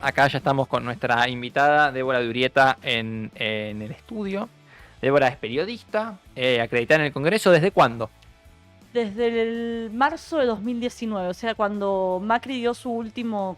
Acá ya estamos con nuestra invitada Débora Durieta en el estudio. Débora es periodista, acreditada en el Congreso. ¿Desde cuándo? Desde el marzo de 2019, o sea, cuando Macri dio su último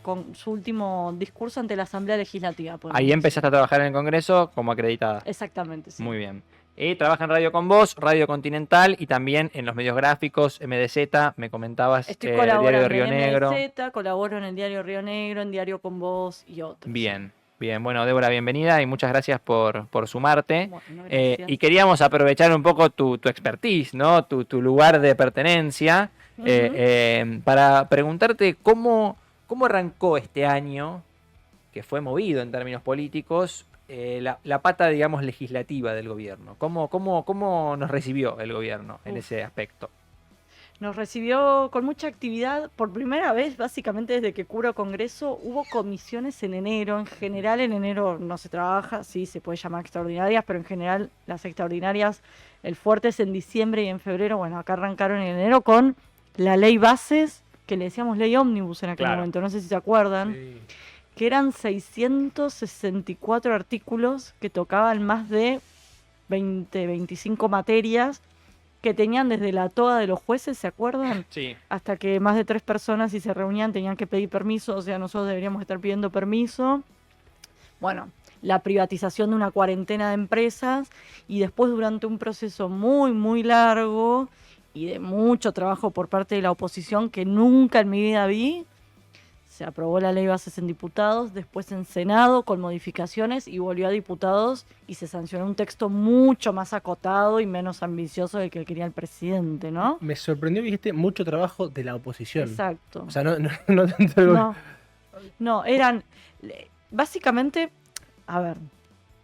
discurso ante la Asamblea Legislativa. Ahí empezaste a trabajar en el Congreso como acreditada. Exactamente, sí. Muy bien. Y trabaja en Radio Con Voz, Radio Continental y también en los medios gráficos, MDZ, me comentabas, Estoy Diario de colaborando Río en Negro. MDZ, colaboro en el Diario Río Negro, en Diario Con Voz y otros. Bien, bien. Bueno, Débora, bienvenida y muchas gracias por sumarte. Bueno, gracias. Y queríamos aprovechar un poco tu expertise, ¿no? Tu lugar de pertenencia, para preguntarte cómo arrancó este año, que fue movido en términos políticos, la pata, digamos, legislativa del gobierno. ¿Cómo nos recibió el gobierno en ese aspecto? Nos recibió con mucha actividad. Por primera vez, básicamente desde que cubro Congreso, hubo comisiones en enero. En general, en enero no se trabaja, sí, se puede llamar extraordinarias, pero en general las extraordinarias, el fuerte es en diciembre y en febrero. Bueno, acá arrancaron en enero con la ley bases, que le decíamos ley ómnibus en aquel momento, no sé si se acuerdan, que eran 664 artículos que tocaban más de 20, 25 materias, que tenían desde la toga de los jueces, ¿se acuerdan? Sí. Hasta que más de 3 personas, si se reunían, tenían que pedir permiso, o sea, nosotros deberíamos estar pidiendo permiso. Bueno, la privatización de una cuarentena de empresas, y después, durante un proceso muy, muy largo y de mucho trabajo por parte de la oposición que nunca en mi vida vi, se aprobó la ley bases en diputados, después en Senado con modificaciones y volvió a diputados y se sancionó un texto mucho más acotado y menos ambicioso del que quería el presidente, ¿no? Me sorprendió que dijiste mucho trabajo de la oposición. Exacto. O sea, no tanto el No, eran básicamente, a ver,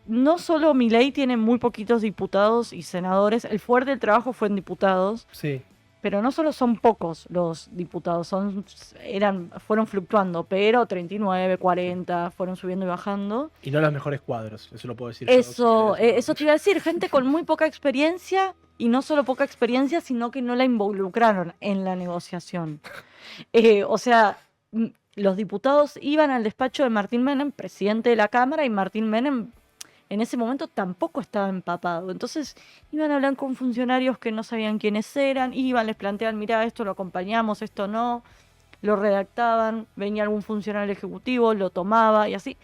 no solo Milei tiene muy poquitos diputados y senadores, el fuerte del trabajo fue en diputados. Sí. Pero no solo son pocos los diputados, fueron fluctuando, pero 39, 40, fueron subiendo y bajando. Y no los mejores cuadros, eso lo puedo decir. Eso te iba a decir, gente con muy poca experiencia, y no solo poca experiencia, sino que no la involucraron en la negociación. O sea, los diputados iban al despacho de Martín Menem, presidente de la Cámara, y Martín Menem en ese momento tampoco estaba empapado. Entonces iban a hablar con funcionarios que no sabían quiénes eran, les planteaban, mirá, esto lo acompañamos, esto no, lo redactaban, venía algún funcionario ejecutivo, lo tomaba y así.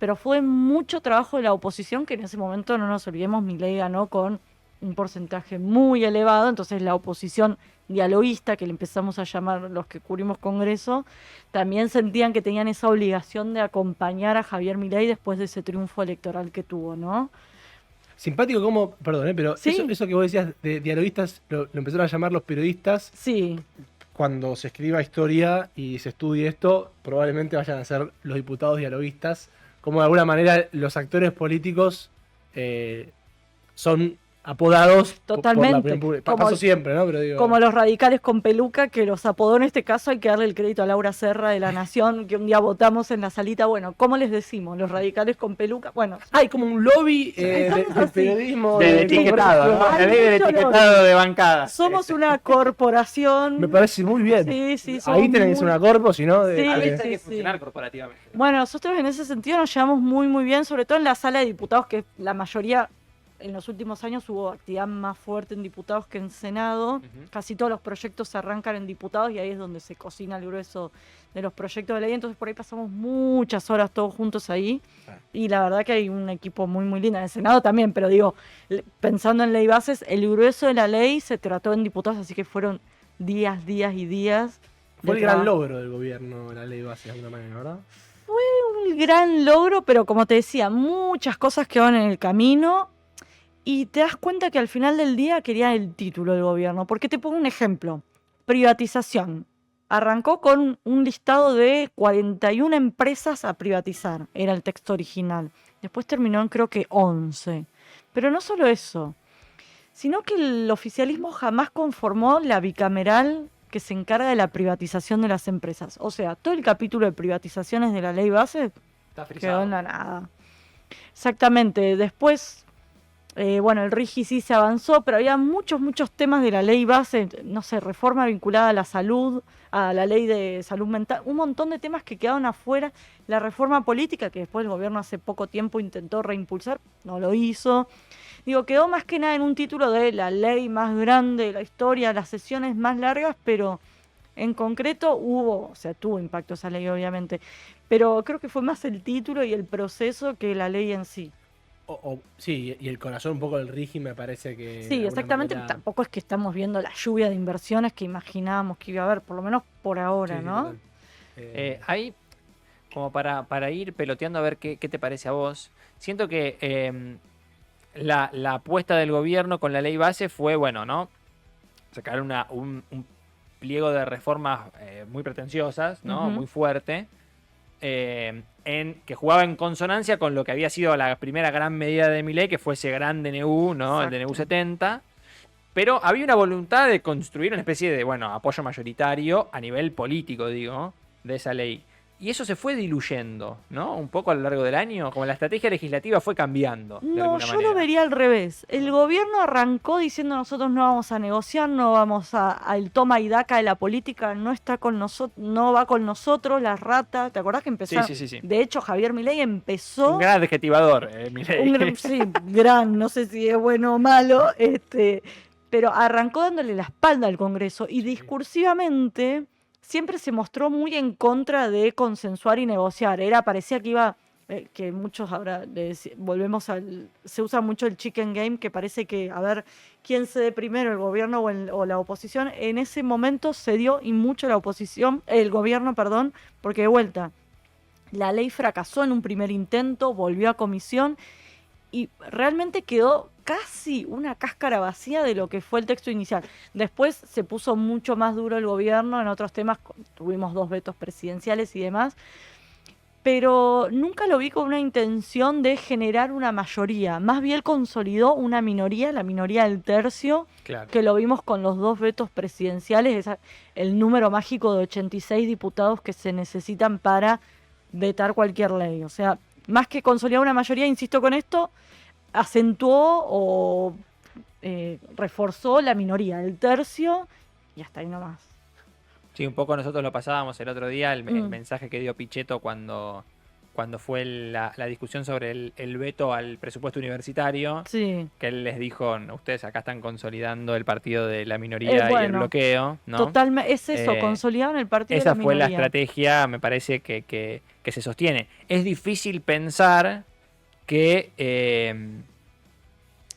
Pero fue mucho trabajo de la oposición, que en ese momento, no nos olvidemos, Milei ganó con un porcentaje muy elevado, entonces la oposición dialoguista, que le empezamos a llamar los que cubrimos Congreso, también sentían que tenían esa obligación de acompañar a Javier Milei después de ese triunfo electoral que tuvo, ¿no? Simpático como, perdón, pero ¿sí? eso que vos decías de dialoguistas, lo empezaron a llamar los periodistas. Sí. Cuando se escriba historia y se estudie esto, probablemente vayan a ser los diputados dialoguistas. Como de alguna manera los actores políticos son apodados. Totalmente. Pasó siempre, ¿no? Pero digo, como los radicales con peluca, que los apodó en este caso, hay que darle el crédito a Laura Serra de La Nación, que un día votamos en la salita. Bueno, ¿cómo les decimos? Los radicales con peluca. Bueno, hay como un lobby de periodismo. De etiquetado, ¿no? La ley del etiquetado de bancada. Somos una corporación. Me parece muy bien. Sí. Ahí tenés una corpo, si no... A veces hay que funcionar corporativamente. Bueno, nosotros en ese sentido nos llevamos muy, muy bien, sobre todo en la sala de diputados, que la mayoría... En los últimos años hubo actividad más fuerte en diputados que en Senado. Casi todos los proyectos se arrancan en diputados y ahí es donde se cocina el grueso de los proyectos de ley. Entonces por ahí pasamos muchas horas todos juntos ahí. Y la verdad que hay un equipo muy, muy lindo. En el Senado también, pero digo, pensando en ley bases, el grueso de la ley se trató en diputados, así que fueron días y días. Fue el gran logro del gobierno, la ley bases, de alguna manera, ¿verdad? Fue un gran logro, pero como te decía, muchas cosas quedaron en el camino. Y te das cuenta que al final del día quería el título del gobierno. Porque te pongo un ejemplo. Privatización. Arrancó con un listado de 41 empresas a privatizar. Era el texto original. Después terminó en creo que 11. Pero no solo eso. Sino que el oficialismo jamás conformó la bicameral que se encarga de la privatización de las empresas. O sea, todo el capítulo de privatizaciones de la ley base quedó en la nada. Exactamente. Después... Bueno, el RIGI sí se avanzó, pero había muchos temas de la ley base, no sé, reforma vinculada a la salud, a la ley de salud mental, un montón de temas que quedaron afuera. La reforma política, que después el gobierno hace poco tiempo intentó reimpulsar, no lo hizo. Digo, quedó más que nada en un título de la ley más grande de la historia, las sesiones más largas, pero en concreto tuvo impacto esa ley, obviamente. Pero creo que fue más el título y el proceso que la ley en sí. Sí, y el corazón un poco del RIGI me parece que... Sí, exactamente. Tampoco es que estamos viendo la lluvia de inversiones que imaginábamos que iba a haber, por lo menos por ahora, Sí, ¿no? total. Ahí, como para ir peloteando a ver qué te parece a vos, siento que la apuesta del gobierno con la ley base fue, bueno, ¿no? Sacar un pliego de reformas muy pretenciosas, ¿no? Ujú. Muy fuerte. Que jugaba en consonancia con lo que había sido la primera gran medida de Milei, que fue ese gran DNU, ¿no? El DNU 70. Pero había una voluntad de construir una especie de, bueno, apoyo mayoritario a nivel político, digo, de esa ley. Y eso se fue diluyendo, ¿no? Un poco a lo largo del año, como la estrategia legislativa fue cambiando. De No, alguna yo manera. lo vería al revés. El gobierno arrancó diciendo nosotros no vamos a negociar, no vamos al toma y daca de la política, no está con nosotros, no va con nosotros, la rata. ¿Te acordás que empezó? Sí. De hecho, Javier Milei empezó Un gran adjetivador, Milei. sí, gran, no sé si es bueno o malo, pero arrancó dándole la espalda al Congreso y discursivamente siempre se mostró muy en contra de consensuar y negociar. Parecía que iba, que muchos ahora se usa mucho el chicken game, que parece que a ver quién cede primero, el gobierno o la oposición. En ese momento cedió y mucho la oposición, el gobierno, perdón, porque de vuelta, la ley fracasó en un primer intento, volvió a comisión y realmente quedó casi una cáscara vacía de lo que fue el texto inicial. Después se puso mucho más duro el gobierno en otros temas, tuvimos 2 vetos presidenciales y demás, pero nunca lo vi con una intención de generar una mayoría. Más bien consolidó una minoría, la minoría del tercio, Claro. que lo vimos con los 2 vetos presidenciales, el número mágico de 86 diputados que se necesitan para vetar cualquier ley. O sea, más que consolidar una mayoría, insisto con esto, acentuó o reforzó la minoría, el tercio, y hasta ahí nomás. Sí, un poco nosotros lo pasábamos el otro día, el mensaje que dio Pichetto cuando fue la discusión sobre el veto al presupuesto universitario, Sí. que él les dijo, "No, ustedes acá están consolidando el partido de la minoría y el Bueno, bloqueo, ¿no?" Totalmente, es eso, consolidaron el partido de la Esa fue la minoría. estrategia, me parece, que se sostiene. Es difícil pensar que...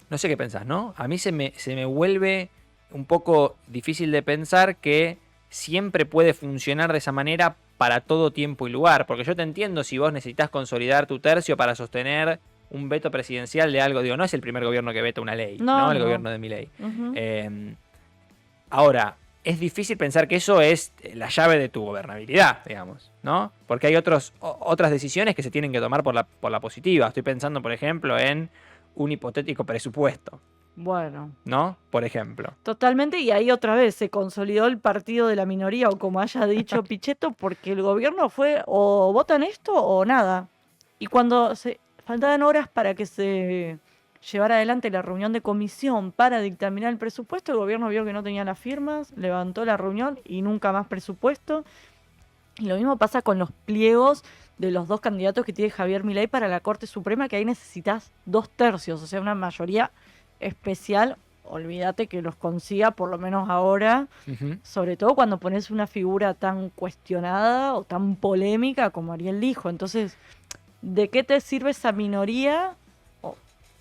no sé qué pensás, ¿no? A mí se me vuelve un poco difícil de pensar que siempre puede funcionar de esa manera para todo tiempo y lugar. Porque yo te entiendo si vos necesitas consolidar tu tercio para sostener un veto presidencial de algo. Digo, no es el primer gobierno que veta una ley, ¿no? El gobierno de Milei. Ujú. Ahora, es difícil pensar que eso es la llave de tu gobernabilidad, digamos, ¿no? Porque hay otras decisiones que se tienen que tomar por la positiva. Estoy pensando, por ejemplo, en un hipotético presupuesto, Bueno, ¿no? Por ejemplo. totalmente, y ahí otra vez se consolidó el partido de la minoría, o como haya dicho Pichetto, porque el gobierno fue o votan esto o nada. Y cuando faltaban horas para que se llevara adelante la reunión de comisión para dictaminar el presupuesto, el gobierno vio que no tenía las firmas, levantó la reunión y nunca más presupuesto. Y lo mismo pasa con los pliegos de los 2 candidatos que tiene Javier Milei para la Corte Suprema, que ahí necesitas 2/3, o sea, una mayoría especial. Olvídate que los consiga, por lo menos ahora, sobre todo cuando pones una figura tan cuestionada o tan polémica como Ariel Lijo. Entonces, ¿de qué te sirve esa minoría?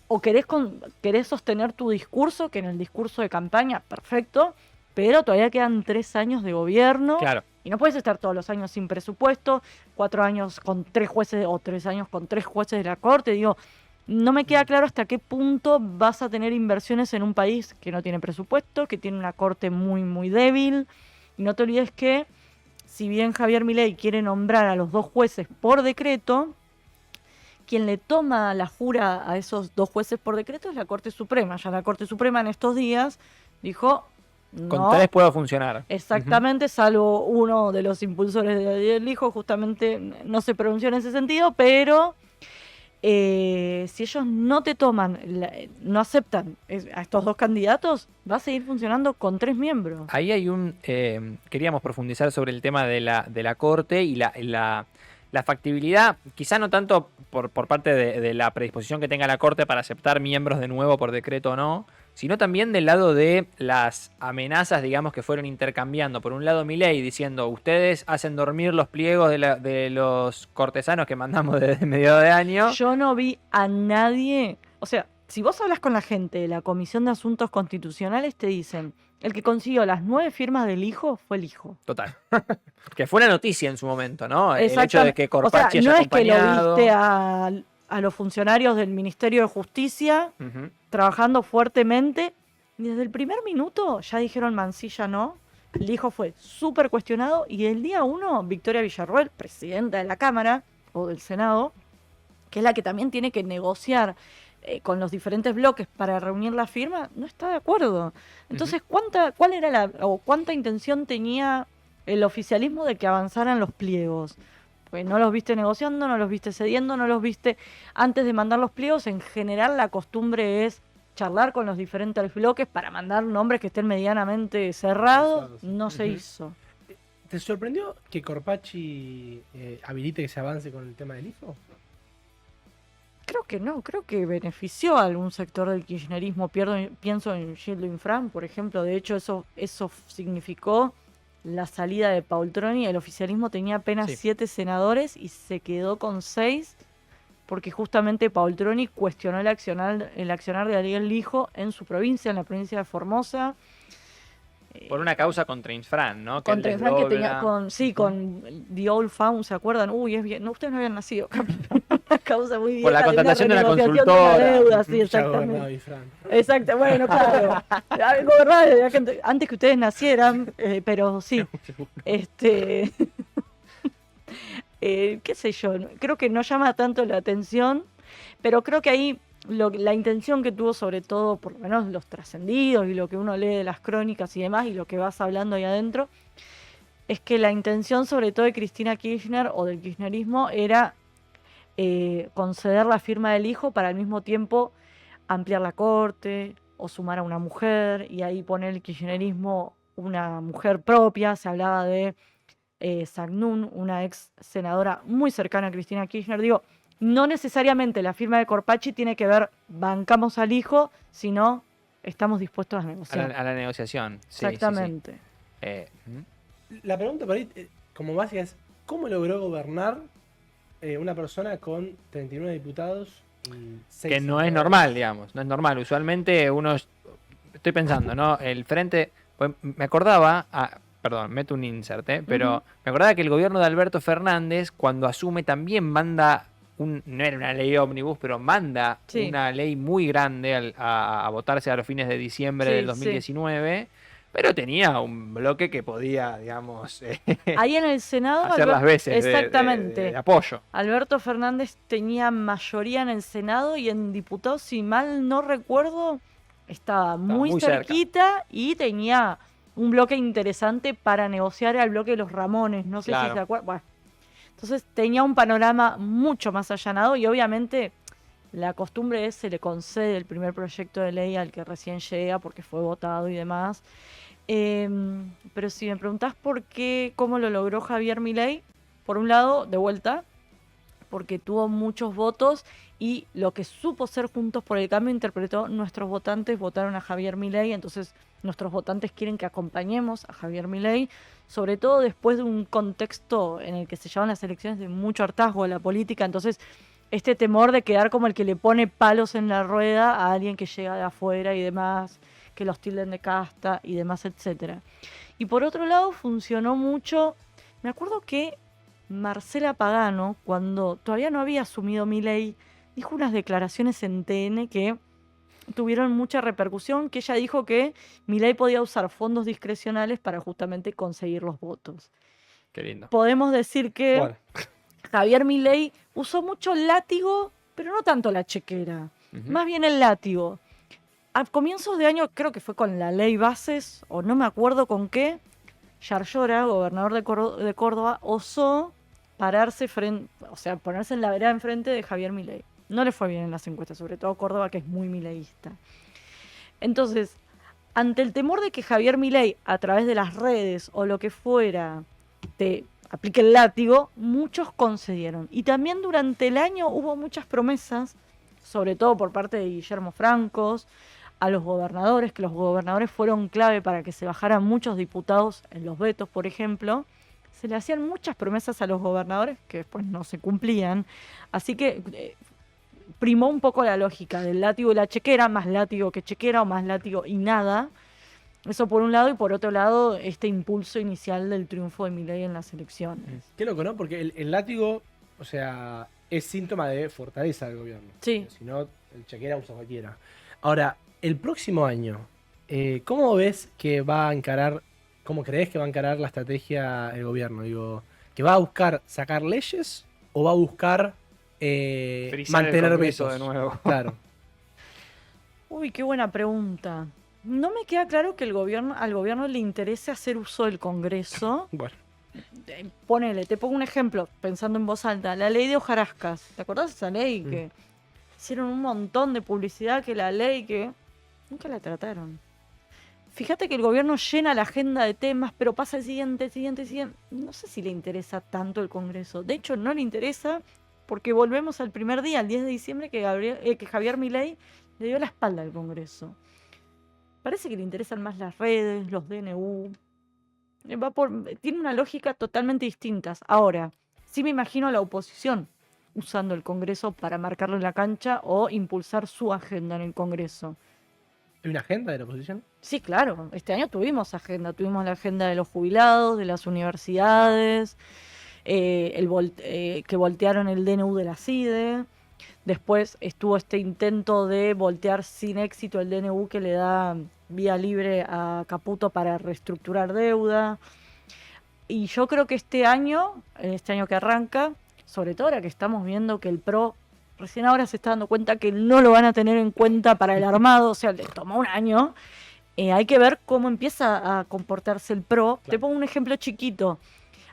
O querés sostener tu discurso, que en el discurso de campaña, perfecto, pero todavía quedan 3 años de gobierno. Claro. Y no puedes estar todos los años sin presupuesto, 4 años con 3 jueces o 3 años con 3 jueces de la Corte. Digo, no me queda claro hasta qué punto vas a tener inversiones en un país que no tiene presupuesto, que tiene una Corte muy, muy débil. Y no te olvides que, si bien Javier Milei quiere nombrar a los 2 jueces por decreto, quien le toma la jura a esos 2 jueces por decreto es la Corte Suprema. Ya la Corte Suprema en estos días dijo... Con No, 3 puedo funcionar. exactamente, salvo uno de los impulsores del hijo, justamente no se pronunció en ese sentido, pero si ellos no te toman, no aceptan a estos dos candidatos, va a seguir funcionando con 3 miembros. Ahí hay queríamos profundizar sobre el tema de la Corte y la factibilidad, quizá no tanto por parte de la predisposición que tenga la Corte para aceptar miembros de nuevo por decreto o no, sino también del lado de las amenazas, digamos, que fueron intercambiando. Por un lado, Milei diciendo, ustedes hacen dormir los pliegos de los cortesanos que mandamos desde mediados de año. Yo no vi a nadie, o sea, si vos hablas con la gente de la Comisión de Asuntos Constitucionales, te dicen, el que consiguió las 9 firmas del hijo fue el hijo. Total. Que fue una noticia en su momento, ¿no? El hecho de Exactamente. que Corpachi O sea, no haya es que lo acompañado. viste a los funcionarios del Ministerio de Justicia Ujú. trabajando fuertemente. Y desde el primer minuto ya dijeron Mansilla no. El hijo fue súper cuestionado y el día 1, Victoria Villarroel, presidenta de la Cámara o del Senado, que es la que también tiene que negociar con los diferentes bloques para reunir la firma, no está de acuerdo. Entonces, ¿cuál era cuánta intención tenía el oficialismo de que avanzaran los pliegos? Pues no los viste negociando, no los viste cediendo, no los viste antes de mandar los pliegos. En general, la costumbre es charlar con los diferentes bloques para mandar nombres que estén medianamente cerrados. No se Ujú. hizo. ¿Te sorprendió que Corpachi habilite que se avance con el tema del hijo? Creo que no, creo que benefició a algún sector del kirchnerismo. Pienso en Gildo Infran, por ejemplo. De hecho, eso significó la salida de Paultroni. El oficialismo tenía apenas Sí. 7 senadores y se quedó con 6 porque justamente Paultroni cuestionó el accionar de Ariel Lijo en su provincia, en la provincia de Formosa. Por una causa contra Infran, ¿no? Que él Contra Infran que tenía desdobla. con The Old Found, ¿se acuerdan? Uy, es bien. No, ustedes no habían nacido. Una causa muy vieja. Por la de una contratación de una renegociación consultora. de una deuda, sí, Ya exactamente. gobernaba Infran. Exacto, bueno, claro. Algo raro, antes que ustedes nacieran, pero sí. Qué sé yo, creo que no llama tanto la atención, pero creo que ahí la intención que tuvo sobre todo, por lo menos los trascendidos y lo que uno lee de las crónicas y demás, y lo que vas hablando ahí adentro, es que la intención sobre todo de Cristina Kirchner o del kirchnerismo era conceder la firma del hijo para al mismo tiempo ampliar la corte o sumar a una mujer y ahí poner el kirchnerismo una mujer propia. Se hablaba de Sagnún, una ex senadora muy cercana a Cristina Kirchner. Digo, no necesariamente la firma de Corpachi tiene que ver bancamos al hijo, sino estamos dispuestos a negociar. A la negociación. Sí, sí, sí. Exactamente. La pregunta por ahí, como básica, es: ¿cómo logró gobernar una persona con 39 diputados y 6 Que no es normal, digamos. No es normal. Usualmente estoy pensando, ¿no? El frente. Pues, me acordaba. Perdón, meto un insert, pero Ujú. me acordaba que el gobierno de Alberto Fernández, cuando asume, también manda. No era una ley ómnibus, pero manda Sí. una ley muy grande a votarse a los fines de diciembre Sí, del sí. 2019. Pero tenía un bloque que podía, digamos, Ahí en el Senado, hacer las veces exactamente. de apoyo. Alberto Fernández tenía mayoría en el Senado y en diputados, si mal no recuerdo, estaba muy muy cerca. cerquita y tenía un bloque interesante para negociar al bloque de los Ramones. No sé Claro. si se acuerdan. Bueno, entonces tenía un panorama mucho más allanado y obviamente la costumbre es se le concede el primer proyecto de ley al que recién llega porque fue votado y demás. Pero si me preguntás cómo lo logró Javier Milei, por un lado, de vuelta, porque tuvo muchos votos y lo que supo ser Juntos por el Cambio interpretó, nuestros votantes votaron a Javier Milei, entonces nuestros votantes quieren que acompañemos a Javier Milei, sobre todo después de un contexto en el que se llevan las elecciones de mucho hartazgo de la política, entonces este temor de quedar como el que le pone palos en la rueda a alguien que llega de afuera y demás, que los tilden de casta y demás, etcétera. Y por otro lado funcionó mucho, me acuerdo que Marcela Pagano, cuando todavía no había asumido Milei, dijo unas declaraciones en TN que tuvieron mucha repercusión, que ella dijo que Milei podía usar fondos discrecionales para justamente conseguir los votos. Qué lindo. Podemos decir que Bueno, Javier Milei usó mucho el látigo, pero no tanto la chequera, Ujú. más bien el látigo. A comienzos de año, creo que fue con la ley Bases, o no me acuerdo con qué, Yarlora, gobernador de Córdoba, osó ponerse en la vereda enfrente de Javier Milei. no le fue bien en las encuestas, sobre todo Córdoba, que es muy mileísta. Entonces, ante el temor de que Javier Milei, a través de las redes o lo que fuera, te aplique el látigo, muchos concedieron. Y también durante el año hubo muchas promesas, sobre todo por parte de Guillermo Francos, a los gobernadores, que los gobernadores fueron clave para que se bajaran muchos diputados en los vetos, por ejemplo. Se le hacían muchas promesas a los gobernadores que después no se cumplían. Así que primó un poco la lógica del látigo y la chequera, más látigo que chequera o más látigo y nada. Eso por un lado, y por otro lado, este impulso inicial del triunfo de Milei en las elecciones. Qué loco, ¿no? Porque el látigo, o sea, es síntoma de fortaleza del gobierno. Sí. Si no, el chequera usa cualquiera. Ahora, el próximo año, ¿cómo ves que va a encarar, cómo crees que va a encarar la estrategia el gobierno? Digo, ¿que va a buscar sacar leyes o va a buscar Frizar el mantener Congreso vetos? de nuevo. Claro. Uy, qué buena pregunta. No me queda claro que al gobierno le interese hacer uso del Congreso. Bueno, Ponele, te pongo un ejemplo, pensando en voz alta, la ley de hojarascas. ¿Te acordás de esa ley? Que hicieron un montón de publicidad, que la ley que nunca la trataron. Fíjate que el gobierno llena la agenda de temas, pero pasa el siguiente. No sé si le interesa tanto el Congreso. De hecho, no le interesa porque volvemos al primer día, el 10 de diciembre, que Javier Milei le dio la espalda al Congreso. Parece que le interesan más las redes, los DNU. Tiene una lógica totalmente distinta. Ahora, sí me imagino a la oposición usando el Congreso para marcarle la cancha o impulsar su agenda en el Congreso. ¿hay una agenda de la oposición? Sí, claro. Este año tuvimos agenda. Tuvimos la agenda de los jubilados, de las universidades, que voltearon el DNU de la CIDE. Después estuvo este intento de voltear sin éxito el DNU que le da vía libre a Caputo para reestructurar deuda. Y yo creo que este año que arranca, sobre todo ahora que estamos viendo que el PRO recién ahora se está dando cuenta que no lo van a tener en cuenta para el armado, o sea, les tomó un año. Hay que ver cómo empieza a comportarse el PRO. Claro. Te pongo un ejemplo chiquito.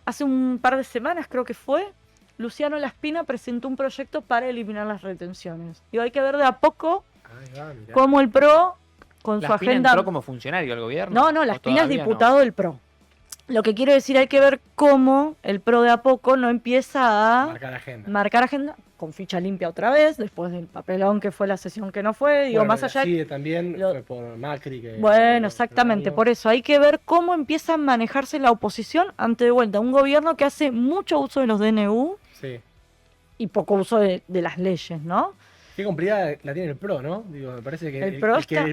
Hace un par de semanas, creo que fue, Luciano Laspina presentó un proyecto para eliminar las retenciones. Y hay que ver de a poco cómo el PRO, con su agenda... ¿Entró como funcionario del gobierno? No, Laspina es diputado del PRO. Lo que quiero decir, hay que ver cómo el PRO de a poco no empieza a marcar agenda con ficha limpia otra vez, después del papelón que fue la sesión que no fue, digo, bueno, más allá... Sí, también fue por Macri. Bueno, exactamente, por eso hay que ver cómo empieza a manejarse la oposición ante de vuelta un gobierno que hace mucho uso de los DNU y poco uso de las leyes, ¿no? Qué complicada la tiene el PRO, ¿no? Digo, me parece que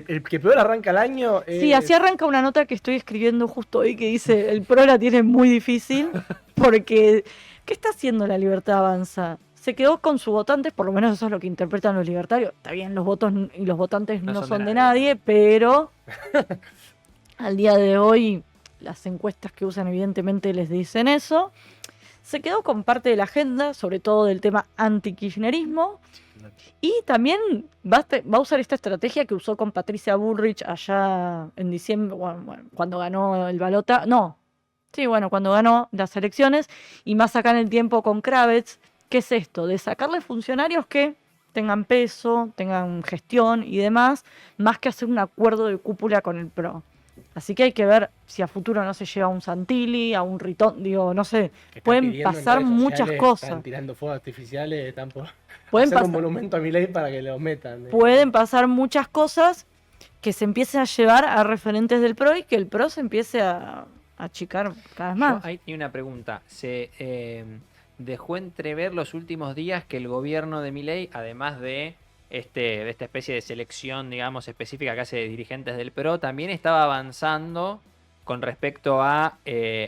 el que peor arranca el año es... Sí, así arranca una nota que estoy escribiendo justo hoy que dice el PRO la tiene muy difícil porque ¿qué está haciendo la Libertad Avanza? Se quedó con sus votantes, por lo menos eso es lo que interpretan los libertarios. Está bien, los votos y los votantes no son de nadie, pero al día de hoy las encuestas que usan evidentemente les dicen eso. Se quedó con parte de la agenda, sobre todo del tema anti-kirchnerismo. Y también va a usar esta estrategia que usó con Patricia Bullrich allá en diciembre, cuando ganó el balota. Cuando ganó las elecciones, y más acá en el tiempo con Kravitz. ¿Qué es esto? De sacarle funcionarios que tengan peso, tengan gestión y demás, más que hacer un acuerdo de cúpula con el PRO. Así que hay que ver si a futuro no se lleva a un Santilli, a un Ritón, digo, no sé, pueden pasar muchas cosas. Están tirando fuegos artificiales, están por hacer un monumento a Milei para que lo metan. Pueden pasar muchas cosas que se empiecen a llevar a referentes del PRO y que el PRO se empiece a achicar cada vez más. Hay una pregunta. Se dejó entrever los últimos días que el gobierno de Milei, además de esta especie de selección, digamos, específica que hace de dirigentes del PRO, también estaba avanzando con respecto a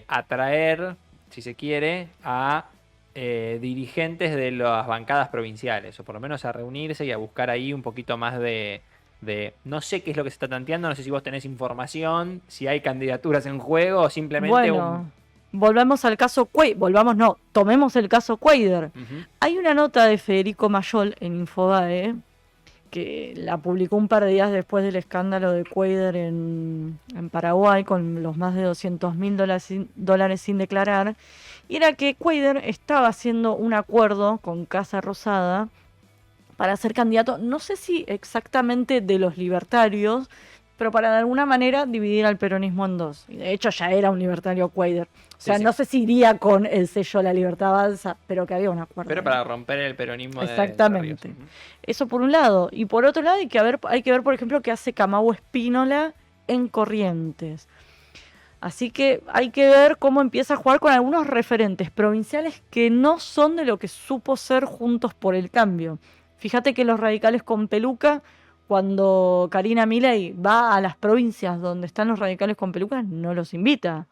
atraer, si se quiere, a dirigentes de las bancadas provinciales, o por lo menos a reunirse y a buscar ahí un poquito más de no sé qué es lo que se está tanteando, no sé si vos tenés información, si hay candidaturas en juego o simplemente volvemos al caso tomemos el caso Cuéllar. Hay una nota de Federico Mayol en Infobae que la publicó un par de días después del escándalo de Cuéllar en Paraguay con los más de $200,000 sin declarar, y era que Cuéllar estaba haciendo un acuerdo con Casa Rosada para ser candidato, no sé si exactamente de los libertarios, pero para de alguna manera dividir al peronismo en dos. Y de hecho ya era un libertario Cuadra. O sea, Sí. no sé si iría con el sello La Libertad Avanza, pero que había un acuerdo. Pero para romper el peronismo de Exactamente. Entre Ríos. Eso por un lado. Y por otro lado hay que ver, por ejemplo, qué hace Camau Espínola en Corrientes. Así que hay que ver cómo empieza a jugar con algunos referentes provinciales que no son de lo que supo ser Juntos por el Cambio. Fíjate que los radicales con peluca, cuando Karina Milei va a las provincias donde están los radicales con peluca, no los invita.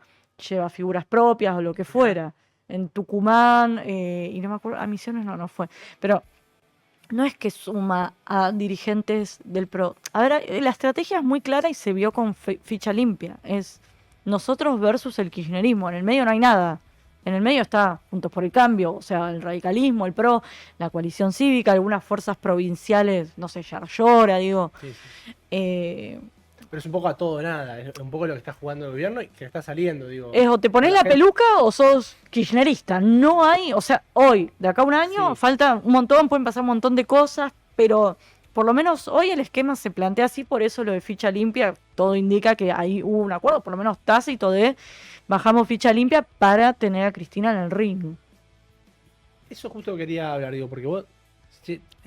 Lleva figuras propias o lo que fuera. En Tucumán, y no me acuerdo, a Misiones no fue. Pero no es que suma a dirigentes del PRO. A ver, la estrategia es muy clara y se vio con ficha limpia. Es nosotros versus el kirchnerismo. En el medio no hay nada. En el medio está Juntos por el Cambio, o sea, el radicalismo, el PRO, la coalición cívica, algunas fuerzas provinciales, no sé, Yarlora, digo. Sí, sí. Pero es un poco a todo o nada, es un poco lo que está jugando el gobierno y que está saliendo, digo. Es o te pones la peluca o sos kirchnerista. No hay, o sea, hoy, de acá a un año, Sí. falta un montón, pueden pasar un montón de cosas, pero por lo menos hoy el esquema se plantea así, por eso lo de ficha limpia, todo indica que ahí hubo un acuerdo, por lo menos tácito de bajamos ficha limpia para tener a Cristina en el ring. Eso justo quería hablar, digo, porque vos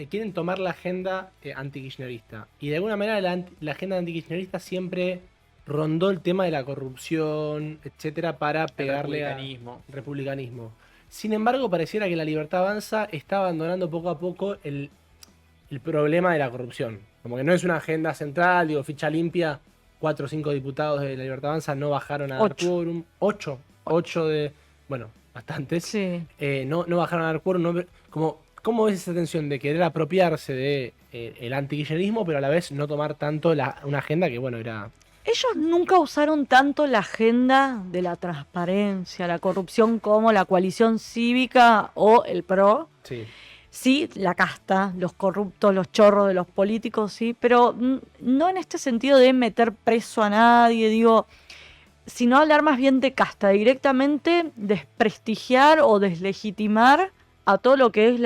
quieren tomar la agenda anti-kirchnerista. Y de alguna manera la agenda anti-kirchnerista siempre rondó el tema de la corrupción, etcétera, para pegarle al republicanismo. Sin embargo, pareciera que la Libertad Avanza está abandonando poco a poco el problema de la corrupción. Como que no es una agenda central, digo, ficha limpia, 4 o 5 diputados de la Libertad Avanza no bajaron a dar quórum. 8 de, bueno, bastantes. Sí. No bajaron a dar quórum. ¿Cómo ves esa tensión de querer apropiarse de el antikirchnerismo, pero a la vez no tomar tanto una agenda que, bueno, era... Ellos nunca usaron tanto la agenda de la transparencia, la corrupción, como la coalición cívica o el PRO. Sí. Sí, la casta, los corruptos, los chorros de los políticos, sí, pero no en este sentido de meter preso a nadie, digo, sino hablar más bien de casta, directamente desprestigiar o deslegitimar a todo lo que es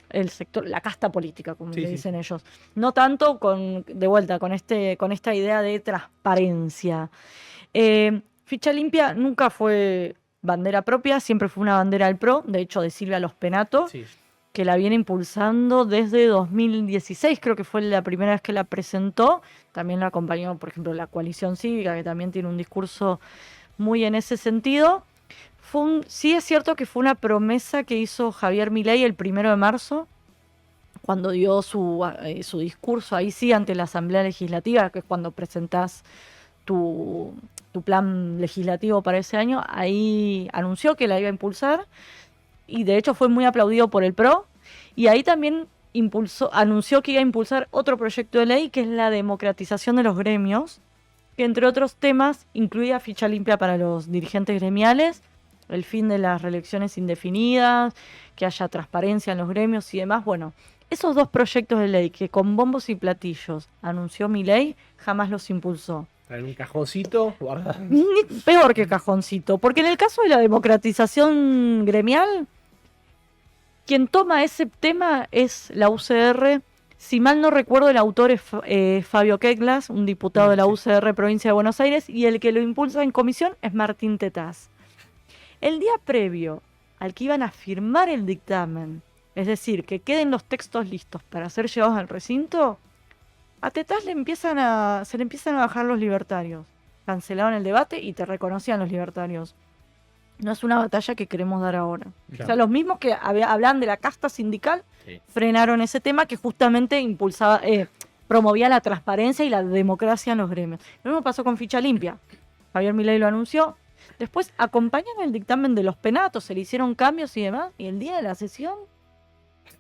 el sector, la casta política, como le dicen ellos. No tanto de vuelta con esta idea de transparencia. Ficha limpia nunca fue bandera propia, siempre fue una bandera del PRO, de hecho de Silvia Los Penato. Sí. Que la viene impulsando desde 2016, creo que fue la primera vez que la presentó. También la acompañó, por ejemplo, la coalición cívica, que también tiene un discurso muy en ese sentido. Sí es cierto que fue una promesa que hizo Javier Milei el 1 de marzo, cuando dio su discurso, ahí sí, ante la Asamblea Legislativa, que es cuando presentás tu plan legislativo para ese año. Ahí anunció que la iba a impulsar. Y de hecho fue muy aplaudido por el PRO, y ahí también anunció que iba a impulsar otro proyecto de ley, que es la democratización de los gremios, que entre otros temas incluía ficha limpia para los dirigentes gremiales, el fin de las reelecciones indefinidas, que haya transparencia en los gremios y demás. Bueno, esos dos proyectos de ley que con bombos y platillos anunció Milei, jamás los impulsó. En un cajoncito, guarda. Peor que cajoncito, porque en el caso de la democratización gremial, quien toma ese tema es la UCR. Si mal no recuerdo, el autor es Fabio Queglas, un diputado de la UCR Provincia de Buenos Aires, y el que lo impulsa en comisión es Martín Tetaz. El día previo al que iban a firmar el dictamen, es decir, que queden los textos listos para ser llevados al recinto, a Tetaz se le empiezan a bajar los libertarios. Cancelaron el debate y te reconocían los libertarios. No es una batalla que queremos dar ahora. Claro. O sea, los mismos que hablaban de la casta sindical frenaron ese tema que justamente promovía la transparencia y la democracia en los gremios. Lo mismo pasó con ficha limpia. Javier Milei lo anunció. Después acompañan el dictamen de los penatos, se le hicieron cambios y demás, y el día de la sesión,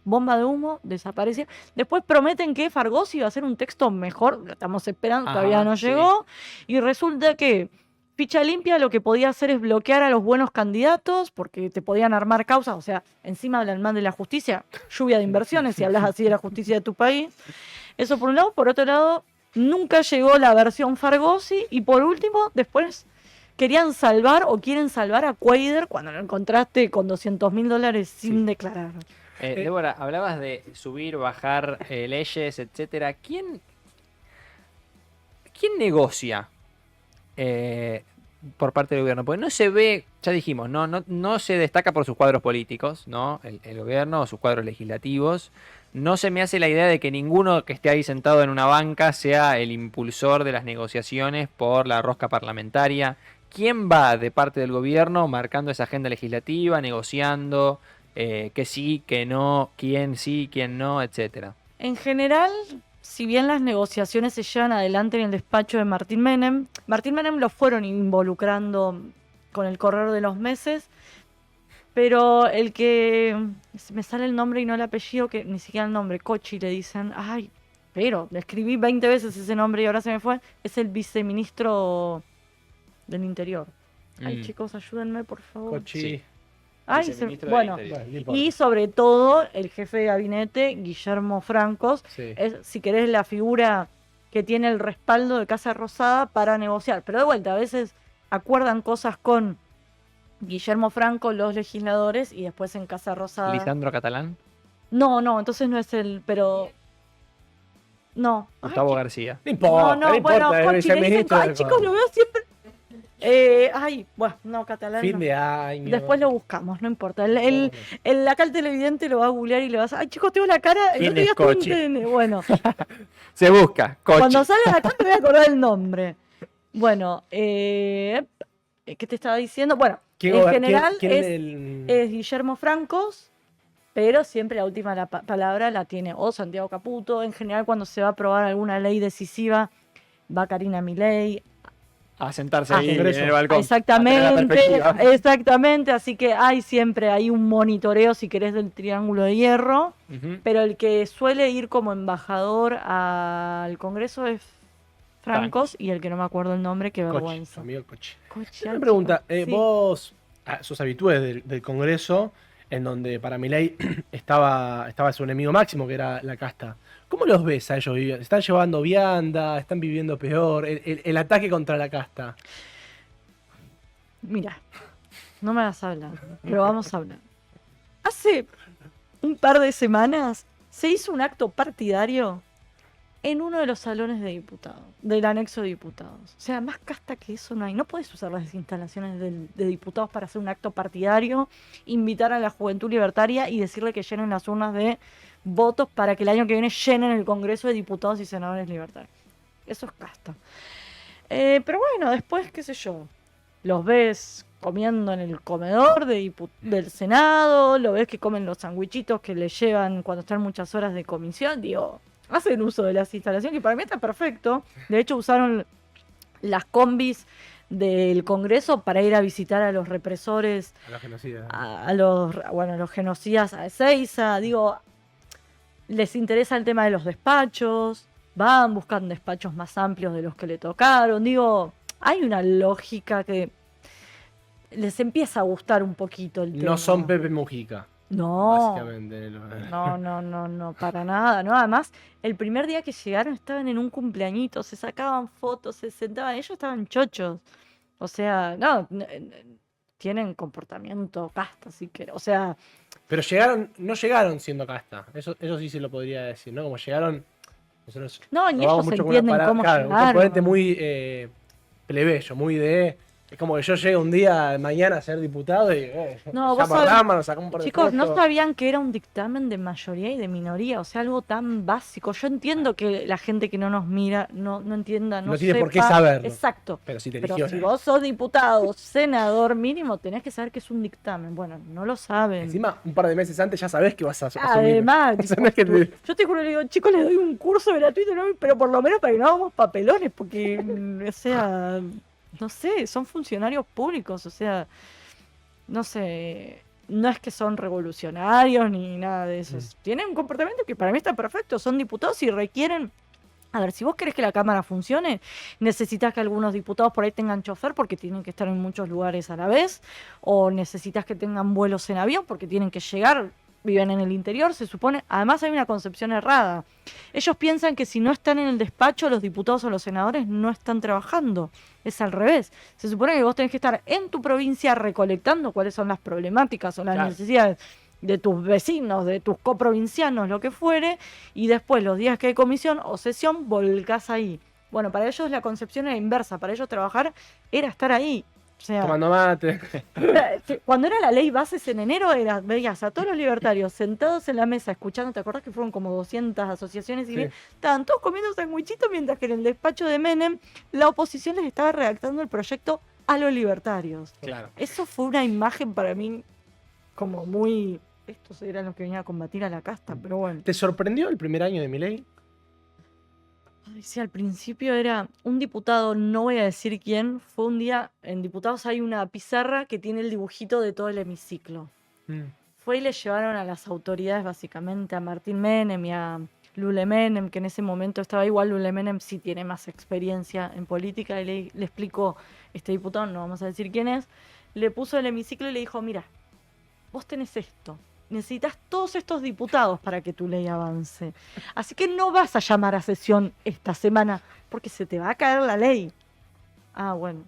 bomba de humo, desapareció. Después prometen que Fargosi iba a hacer un texto mejor, lo estamos esperando, todavía no llegó, y resulta que ficha limpia lo que podía hacer es bloquear a los buenos candidatos, porque te podían armar causas, o sea, encima hablan mal de la justicia, lluvia de inversiones, si hablas así de la justicia de tu país. Eso por un lado. Por otro lado, nunca llegó la versión Fargosi, y por último, después querían salvar o quieren salvar a Cuadra cuando lo encontraste con $200.000 sin declarar. Débora, hablabas de subir, bajar leyes, etcétera. ¿Quién negocia por parte del gobierno? Porque no se ve, ya dijimos, no se destaca por sus cuadros políticos, ¿no? El gobierno o sus cuadros legislativos. No se me hace la idea de que ninguno que esté ahí sentado en una banca sea el impulsor de las negociaciones por la rosca parlamentaria. ¿Quién va de parte del gobierno marcando esa agenda legislativa, negociando que sí, que no, quién sí, quién no, etcétera? En general, si bien las negociaciones se llevan adelante en el despacho de Martín Menem lo fueron involucrando con el correr de los meses, pero el que me sale el nombre y no el apellido, que ni siquiera el nombre, Cochi le dicen, ay, pero le escribí 20 veces ese nombre y ahora se me fue, es el viceministro del Interior. Ay, chicos, ayúdenme, por favor. Cochi. Sí. Ay, Viceministro del bueno, Interior. Bueno, no importa. y sobre todo el jefe de gabinete, Guillermo Francos, Sí. es, si querés, la figura que tiene el respaldo de Casa Rosada para negociar. Pero de vuelta, a veces acuerdan cosas con Guillermo Franco, los legisladores, y después en Casa Rosada. ¿Lisandro Catalán? No, entonces no es el, pero. No. Gustavo García. No importa, no importa, bueno, es Conchi, le dicen, viceministro ay, del chicos, lo veo siempre. Bueno, no, catalán. Fin no. de año. Después lo buscamos, no importa. Acá el televidente lo va a googlear y le va a decir, ay, chicos, tengo la cara. El ¿Quién otro día es estuve en Cochi? TN. Bueno, Se busca, Cochi. cuando salga acá me voy a acordar el nombre. Bueno, ¿qué te estaba diciendo? Bueno, en general es Guillermo Francos, pero siempre la última palabra la tiene o Santiago Caputo. En general, cuando se va a aprobar alguna ley decisiva, va Karina Milei. A sentarse Ah, ahí en Congreso. el balcón. Exactamente, exactamente. Así que siempre hay un monitoreo, si querés, del Triángulo de Hierro. Ujú. Pero el que suele ir como embajador al Congreso es Francos, y el que no me acuerdo el nombre, qué Cochi, vergüenza. amigo el Cochi. Cochi, Una ay, pregunta, chicos, sí. vos sos habitué del Congreso, en donde para Milei estaba su enemigo máximo, que era la casta. ¿Cómo los ves a ellos viviendo? ¿Están llevando vianda? ¿Están viviendo peor? El ataque contra la casta. Mira, no me vas a hablar, pero vamos a hablar. Hace un par de semanas se hizo un acto partidario en uno de los salones de diputados, del anexo de diputados. O sea, más casta que eso no hay. No puedes usar las instalaciones de diputados para hacer un acto partidario, invitar a la juventud libertaria y decirle que llenen las urnas de votos para que el año que viene llenen el Congreso de Diputados y Senadores Libertarios. Eso es casta. Pero bueno, después, qué sé yo, los ves comiendo en el comedor del Senado, lo ves que comen los sandwichitos que le llevan cuando están muchas horas de comisión, digo, hacen uso de las instalaciones, que para mí está perfecto. De hecho, usaron las combis del Congreso para ir a visitar a los represores, A los genocidas. a los genocidas a Ezeiza. Digo, les interesa el tema de los despachos, van, buscan despachos más amplios de los que le tocaron. Digo, hay una lógica que les empieza a gustar un poquito el tema. No son Pepe Mujica, No, básicamente. no, para nada, ¿no? Además, el primer día que llegaron estaban en un cumpleañito, se sacaban fotos, se sentaban, ellos estaban chochos. O sea, tienen comportamiento casta, así que, o sea, Pero no llegaron siendo casta. Eso sí se lo podría decir, ¿no? Como llegaron. Nosotros no, ni probamos ellos mucho con una entienden cómo claro, un llegaron. componente muy plebeyo, muy de. Es como que yo llego un día mañana a ser diputado y No, llamo vos a sabés- Rama, nos sacamos un par de Chicos, no fotos. sabían que era un dictamen de mayoría y de minoría, o sea, algo tan básico. Yo entiendo que la gente que no nos mira no entienda, no No tiene por qué sepa. saberlo. Exacto. Pero si te Pero eligió. si vos sos diputado, senador, mínimo tenés que saber que es un dictamen. Bueno, no lo saben. Encima, un par de meses antes ya sabés que vas a asumir. Además, O sea, tipo, no es que te- yo te juro, le digo, chicos, les doy un curso gratuito, ¿no? Pero por lo menos para que no hagamos papelones, porque, o sea, no sé, son funcionarios públicos, o sea, no sé, no es que son revolucionarios ni nada de eso. Tienen un comportamiento que para mí está perfecto, son diputados y requieren. A ver, si vos querés que la Cámara funcione, necesitas que algunos diputados por ahí tengan chofer porque tienen que estar en muchos lugares a la vez, o necesitas que tengan vuelos en avión porque tienen que llegar, viven en el interior, se supone. Además hay una concepción errada. Ellos piensan que si no están en el despacho, los diputados o los senadores no están trabajando. Es al revés. Se supone que vos tenés que estar en tu provincia recolectando cuáles son las problemáticas o las Claro. necesidades de tus vecinos, de tus coprovincianos, lo que fuere, y después los días que hay comisión o sesión, volcás ahí. Bueno, para ellos la concepción era inversa, para ellos trabajar era estar ahí. O sea, Tomando mate. cuando era la ley bases en enero, veías a todos los libertarios sentados en la mesa escuchando, ¿te acordás que fueron como 200 asociaciones Sí. civiles? Estaban todos comiendo sandwichitos mientras que en el despacho de Menem la oposición les estaba redactando el proyecto a los libertarios. Claro. Eso fue una imagen para mí como muy... Estos eran los que venían a combatir a la casta, pero bueno. ¿Te sorprendió el primer año de Milei? Ay, sí, al principio era un diputado, no voy a decir quién, fue un día, en diputados hay una pizarra que tiene el dibujito de todo el hemiciclo. Fue y le llevaron a las autoridades, básicamente, a Martín Menem y a Lule Menem, que en ese momento estaba igual. Lule Menem sí tiene más experiencia en política, y le explicó, este diputado, no vamos a decir quién es, le puso el hemiciclo y le dijo, mira, vos tenés esto, necesitas todos estos diputados para que tu ley avance. Así que no vas a llamar a sesión esta semana, porque se te va a caer la ley. Ah, bueno,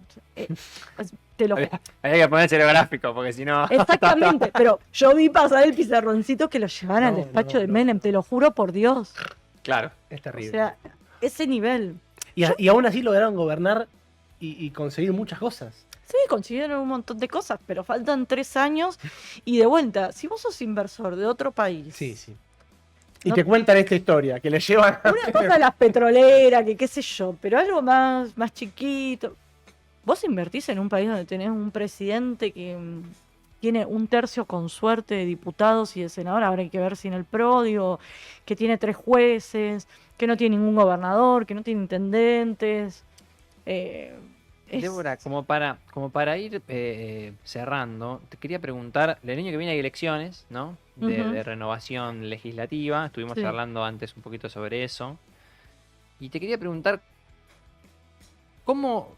te lo juro. Había que poner el gráfico, porque si no. Exactamente, pero yo vi pasar el pizarroncito que lo llevaban al No, despacho no, de no. Menem, te lo juro por Dios. Claro. Es O terrible. sea, ese nivel. Y aún así lograron gobernar y conseguir muchas cosas. Sí, consiguieron un montón de cosas, pero faltan 3 años. Y de vuelta, si vos sos inversor de otro país, Sí, sí. Y No- te cuentan esta historia, que le llevan... una cosa es las petroleras, que qué sé yo, pero algo más chiquito. Vos invertís en un país donde tenés un presidente que tiene 1/3 con suerte de diputados y de senadores, ahora hay que ver si en el PRO, digo, que tiene 3 jueces, que no tiene ningún gobernador, que no tiene intendentes. Débora, como para ir cerrando, te quería preguntar, el año que viene hay elecciones, ¿no? De, Ujú. de renovación legislativa, estuvimos Sí. charlando antes un poquito sobre eso. Y te quería preguntar, ¿cómo,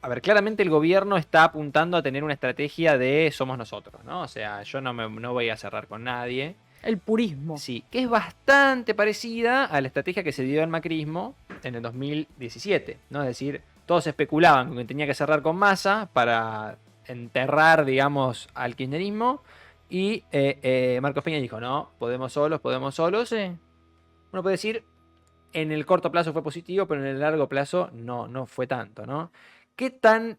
a ver, claramente el gobierno está apuntando a tener una estrategia de somos nosotros, ¿no? O sea, yo no voy a cerrar con nadie. El purismo. Sí, que es bastante parecida a la estrategia que se dio el macrismo en el 2017, ¿no? Es decir, todos especulaban con que tenía que cerrar con Massa para enterrar, digamos, al kirchnerismo. Y Marcos Peña dijo, no, podemos solos, podemos solos. Sí. Uno puede decir, en el corto plazo fue positivo, pero en el largo plazo no fue tanto, ¿no? ¿Qué tan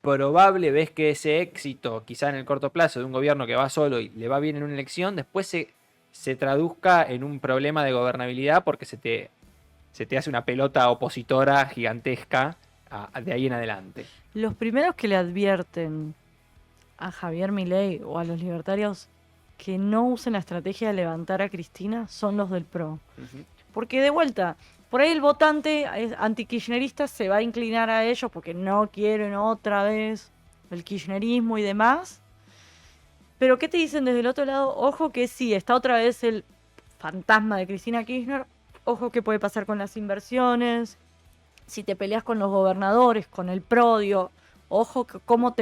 probable ves que ese éxito, quizá en el corto plazo, de un gobierno que va solo y le va bien en una elección, después se traduzca en un problema de gobernabilidad porque se te hace una pelota opositora gigantesca de ahí en adelante? Los primeros que le advierten a Javier Milei o a los libertarios que no usen la estrategia de levantar a Cristina son los del PRO. Porque de vuelta, por ahí el votante antikirchnerista se va a inclinar a ellos porque no quieren otra vez el kirchnerismo y demás. Pero ¿qué te dicen desde el otro lado? Ojo que sí, está otra vez el fantasma de Cristina Kirchner. Ojo que puede pasar con las inversiones. Si te peleas con los gobernadores, con el PRO, ojo que cómo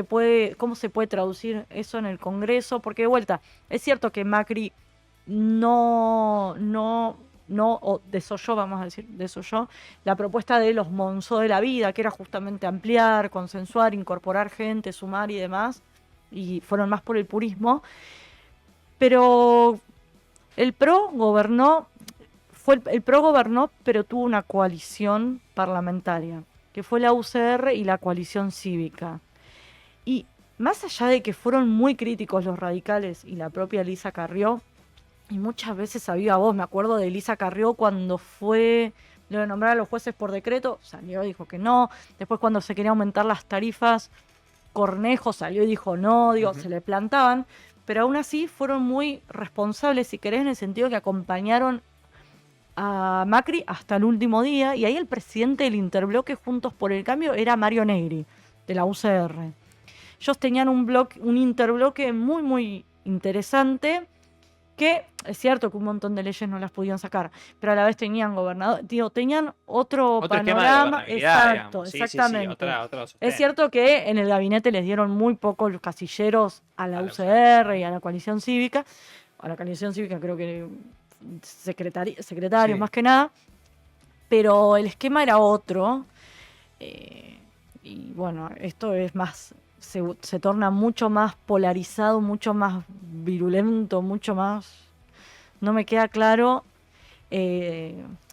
se puede traducir eso en el Congreso. Porque de vuelta, es cierto que Macri o desoyó, vamos a decir, desoyó la propuesta de los Monzó de la vida, que era justamente ampliar, consensuar, incorporar gente, sumar y demás, y fueron más por el purismo. Pero el PRO gobernó, el PRO gobernó, pero tuvo una coalición parlamentaria, que fue la UCR y la coalición cívica. Y más allá de que fueron muy críticos los radicales y la propia Elisa Carrió, y muchas veces había voz, me acuerdo de Elisa Carrió cuando fue lo de nombrar a los jueces por decreto, salió y dijo que no. Después cuando se quería aumentar las tarifas, Cornejo salió y dijo no, se le plantaban. Pero aún así fueron muy responsables, si querés, en el sentido que acompañaron a Macri hasta el último día. Y ahí el presidente del interbloque Juntos por el Cambio era Mario Negri, de la UCR. Ellos tenían un interbloque muy, muy interesante, que es cierto que un montón de leyes no las podían sacar, pero a la vez tenían gobernador, tenían otro esquema de panorama. gobernabilidad, Exacto, digamos. Sí, exactamente. otro Es sostén. cierto que en el gabinete les dieron muy pocos los casilleros a la A la UCR y a la coalición cívica. A la coalición cívica creo que secretarios Sí. más que nada, pero el esquema era otro. Y bueno, esto es más se torna mucho más polarizado, mucho más virulento, mucho más... No me queda claro.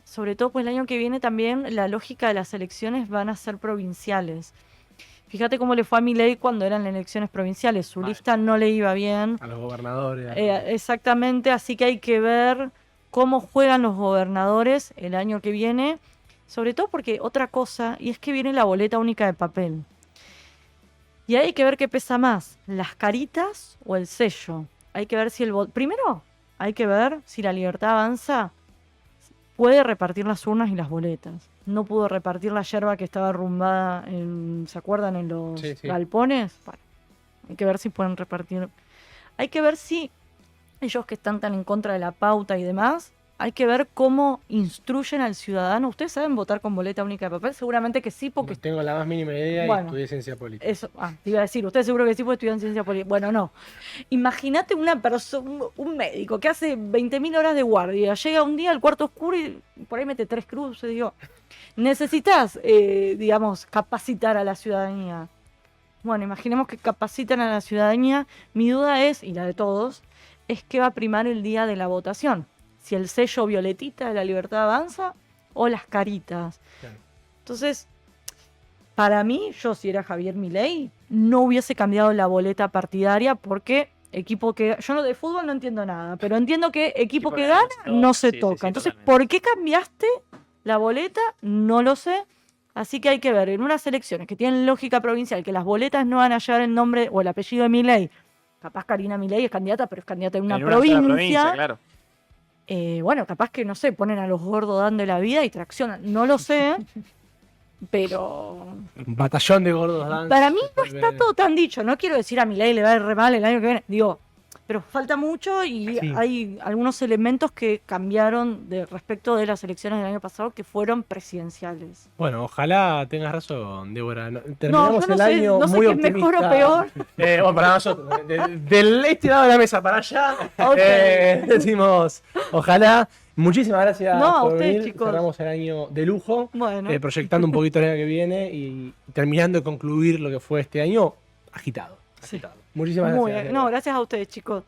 Sobre todo, pues el año que viene también la lógica de las elecciones van a ser provinciales. Fíjate cómo le fue a Milei cuando eran elecciones provinciales. Su Mal. lista no le iba bien. A los gobernadores. Exactamente, así que hay que ver cómo juegan los gobernadores el año que viene. Sobre todo porque otra cosa, y es que viene la boleta única de papel. Y ahí hay que ver qué pesa más, las caritas o el sello. Hay que ver si el voto... Primero, hay que ver si la Libertad Avanza puede repartir las urnas y las boletas. No pudo repartir la yerba que estaba arrumbada ¿se acuerdan? En los Sí, sí. galpones. Bueno, hay que ver si pueden repartir. Hay que ver si ellos que están tan en contra de la pauta y demás, hay que ver cómo instruyen al ciudadano. ¿Ustedes saben votar con boleta única de papel? Seguramente que sí, porque... No tengo la más mínima idea Bueno, y estudié ciencia política. Eso, te iba a decir, usted seguro que sí, porque estudió en ciencia política. Bueno, no. Imagínate una persona, un médico que hace 20.000 horas de guardia, llega un día al cuarto oscuro y por ahí mete 3 cruces. Digo, necesitas, digamos, capacitar a la ciudadanía. Bueno, imaginemos que capacitan a la ciudadanía. Mi duda es, y la de todos, es que va a primar el día de la votación. Si el sello violetita de la Libertad Avanza o las caritas. Claro. Entonces, para mí, yo si era Javier Milei, no hubiese cambiado la boleta partidaria porque equipo que... Yo no de fútbol no entiendo nada, pero entiendo que equipo que gana no se Sí, toca. sí, Entonces, totalmente. ¿por qué cambiaste la boleta? No lo sé. Así que hay que ver en unas elecciones que tienen lógica provincial, que las boletas no van a llevar el nombre o el apellido de Milei. Capaz Karina Milei es candidata, pero es candidata en una En una sola provincia. claro. Bueno, capaz que, no sé, ponen a los gordos dando la vida y traccionan. No lo sé, pero... Un batallón de gordos dance. Para mí no está todo tan dicho. No quiero decir a Milei le va a ir re mal el año que viene. Digo, pero falta mucho y Sí. hay algunos elementos que cambiaron respecto de las elecciones del año pasado que fueron presidenciales. Bueno, ojalá tengas razón, Débora. No, Terminamos yo no el sé, año no sé muy qué es mejor o optimista. peor. Bueno, para nosotros, del este lado de la mesa para allá, Ok. decimos, ojalá. Muchísimas gracias No, a por ustedes, venir. chicos. Cerramos el año de lujo, Bueno, proyectando un poquito el año que viene y terminando de concluir lo que fue este año agitado. Sí. agitado. Muchísimas muy gracias. bien. No, gracias a ustedes, chicos.